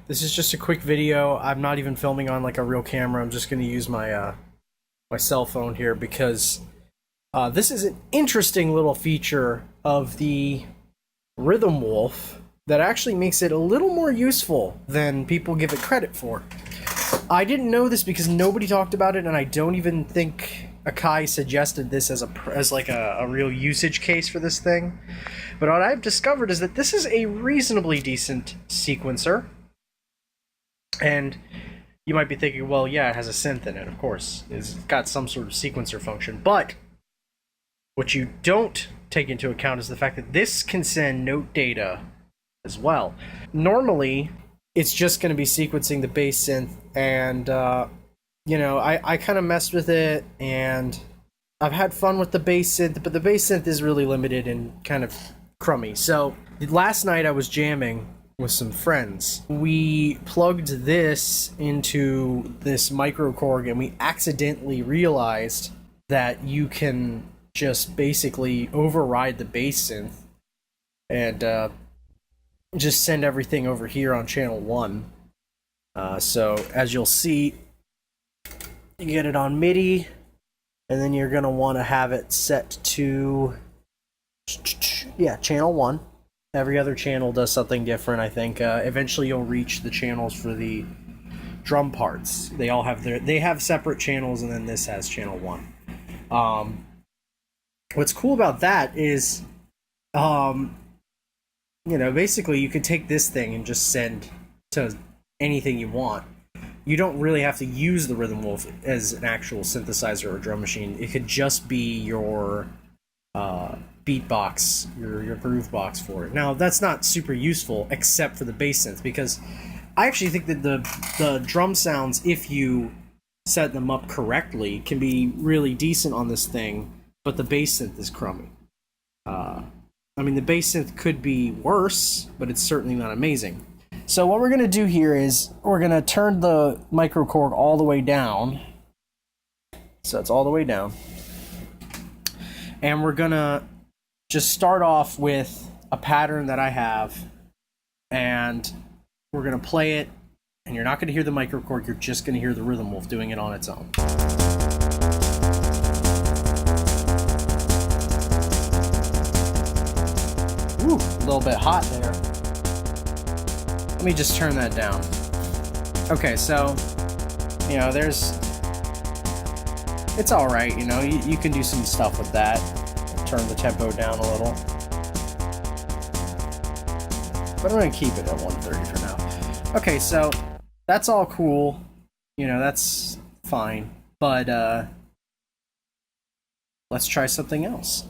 this is just a quick video. I'm not even filming on like a real camera. I'm just going to use my my cell phone here because this is an interesting little feature of the Rhythm Wolf that actually makes it a little more useful than people give it credit for. I didn't know this because nobody talked about it, and I don't even think Akai suggested this as a real usage case for this thing. But what I've discovered is that this is a reasonably decent sequencer. And you might be thinking, well, yeah, it has a synth in it, of course. It's got some sort of sequencer function. But what you don't take into account is the fact that this can send note data as well. Normally, it's just going to be sequencing the bass synth, and you know, I kind of messed with it, and I've had fun with the bass synth, but the bass synth is really limited and kind of crummy. So last night I was jamming with some friends. We plugged this into this microkorg, and we accidentally realized that you can just basically override the bass synth and just send everything over here on channel 1. So as you'll see, you get it on MIDI, and then you're going to want to have it set to, yeah, channel 1. Every other channel does something different, I think. Eventually you'll reach the channels for the drum parts. They all have they have separate channels, and then this has channel 1. What's cool about that is, you know, basically you could take this thing and just send to anything you want. You don't really have to use the Rhythm Wolf as an actual synthesizer or drum machine. It could just be your beatbox, your groove box for it. Now, that's not super useful except for the bass synth, because I actually think that the drum sounds, if you set them up correctly, can be really decent on this thing, but the bass synth is crummy. I mean, the bass synth could be worse, but it's certainly not amazing. So what we're going to do here is we're going to turn the microkorg all the way down. So it's all the way down. And we're going to just start off with a pattern that I have, and we're going to play it, and you're not going to hear the microkorg, you're just going to hear the Rhythm Wolf doing it on its own. Ooh, a little bit hot there. Let me just turn that down. Okay, so, you know, it's alright, you know, you can do some stuff with that. Turn the tempo down a little. But I'm going to keep it at 130 for now. Okay, so that's all cool. You know, that's fine. But let's try something else.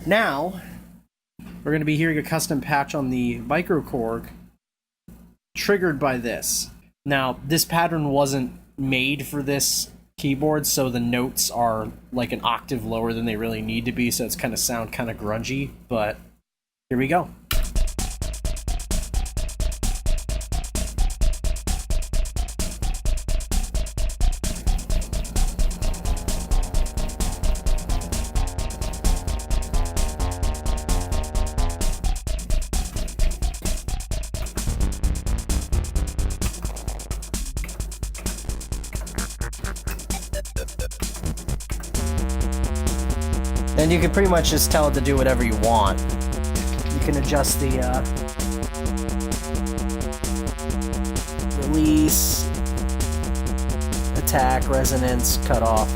Now, we're going to be hearing a custom patch on the microkorg triggered by this. Now, this pattern wasn't made for this keyboard, so the notes are like an octave lower than they really need to be, so it's kind of sound kind of grungy, but here we go. And you can pretty much just tell it to do whatever you want. You can adjust the release, attack, resonance, cutoff.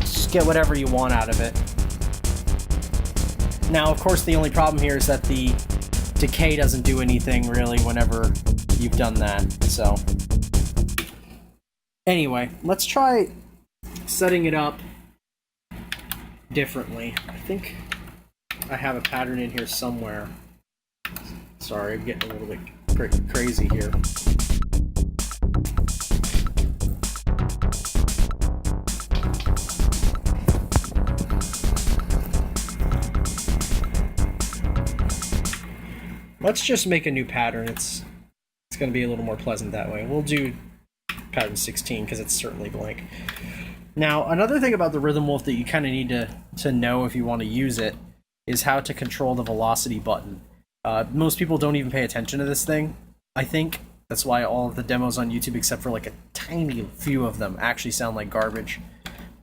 Just get whatever you want out of it. Now, of course, the only problem here is that the decay doesn't do anything really whenever you've done that. So, anyway, let's try setting it up differently. I think I have a pattern in here somewhere. Sorry, I'm getting a little bit crazy here. Let's just make a new pattern. It's going to be a little more pleasant that way. We'll do pattern 16 because it's certainly blank. Now, another thing about the Rhythm Wolf that you kind of need to know if you want to use it is how to control the velocity button. Most people don't even pay attention to this thing, I think. That's why all of the demos on YouTube, except for like a tiny few of them, actually sound like garbage.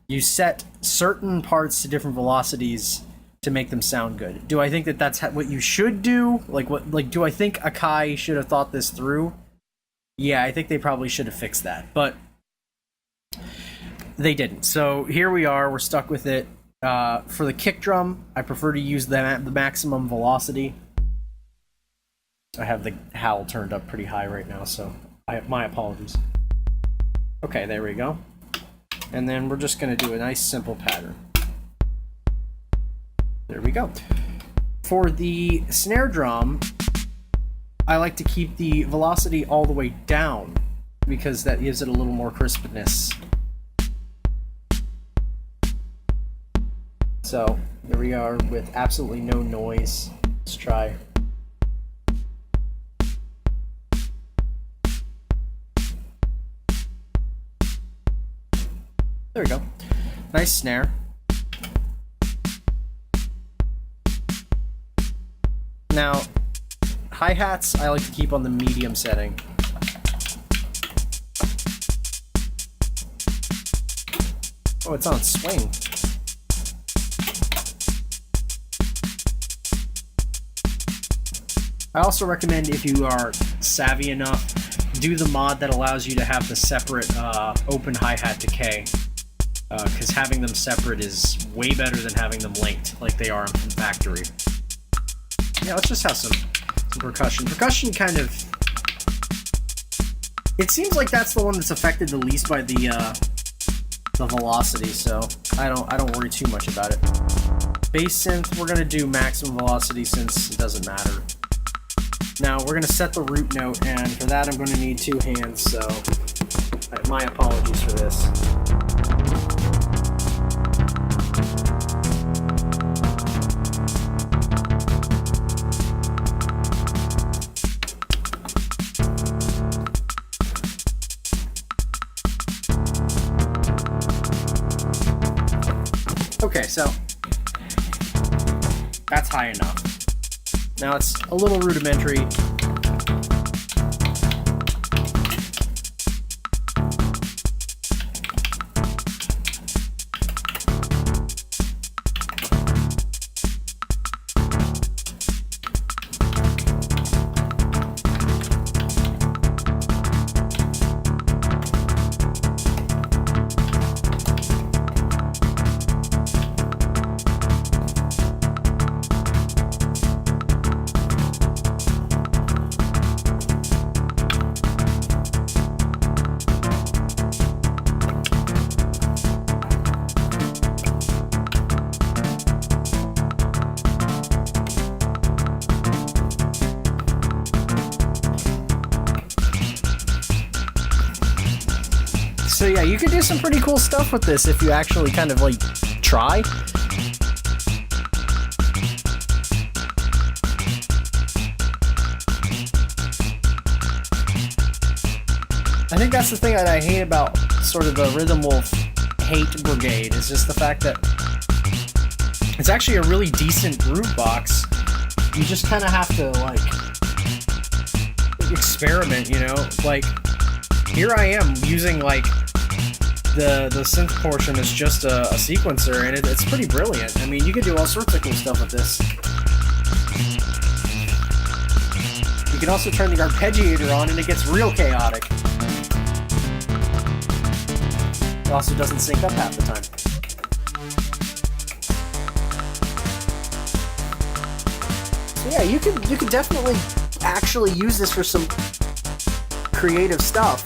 You set certain parts to different velocities to make them sound good. Do I think that that's what you should do? Do I think Akai should have thought this through? Yeah, I think they probably should have fixed that, but they didn't. So here we are, we're stuck with it. For the kick drum, I prefer to use the maximum velocity. I have the howl turned up pretty high right now, so my apologies. Okay, there we go. And then we're just going to do a nice simple pattern. There we go. For the snare drum, I like to keep the velocity all the way down because that gives it a little more crispness. So there we are with absolutely no noise. Let's try. There we go. Nice snare. Now, hi-hats I like to keep on the medium setting. Oh, it's on swing. I also recommend, if you are savvy enough, do the mod that allows you to have the separate open hi-hat decay. Because having them separate is way better than having them linked like they are from factory. Yeah, let's just have some percussion. Percussion kind of... It seems like that's the one that's affected the least by the velocity, so I don't worry too much about it. Bass synth, we're gonna do maximum velocity since it doesn't matter. Now we're gonna set the root note, and for that I'm gonna need two hands, so my apologies for this. Okay, so that's high enough. Now it's a little rudimentary. So yeah, you could do some pretty cool stuff with this if you actually kind of like try. I think that's the thing that I hate about sort of the Rhythm Wolf hate brigade, is just the fact that it's actually a really decent groove box. You just kind of have to like experiment, you know? Like, here I am using like the synth portion as just a sequencer, and it's pretty brilliant. I mean, you can do all sorts of cool stuff with this. You can also turn the arpeggiator on and it gets real chaotic. It also doesn't sync up half the time. So yeah, you could definitely actually use this for some creative stuff.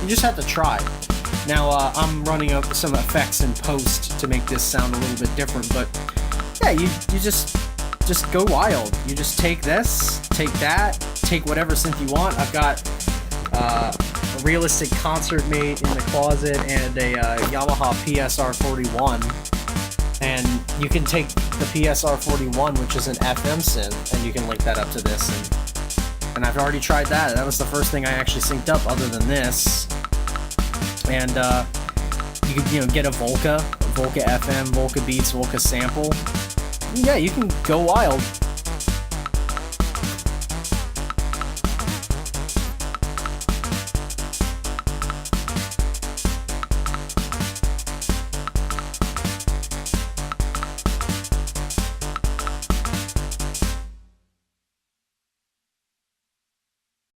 You just have to try. Now, I'm running up some effects in post to make this sound a little bit different, but yeah, you just go wild. You just take this, take that, take whatever synth you want. I've got a realistic concert mate in the closet and a Yamaha PSR-41, and you can take the PSR-41, which is an FM synth, and you can link that up to this, and and I've already tried that. That was the first thing I actually synced up other than this. And you could, you know, get a Volca FM, Volca Beats, Volca sample. Yeah, you can go wild.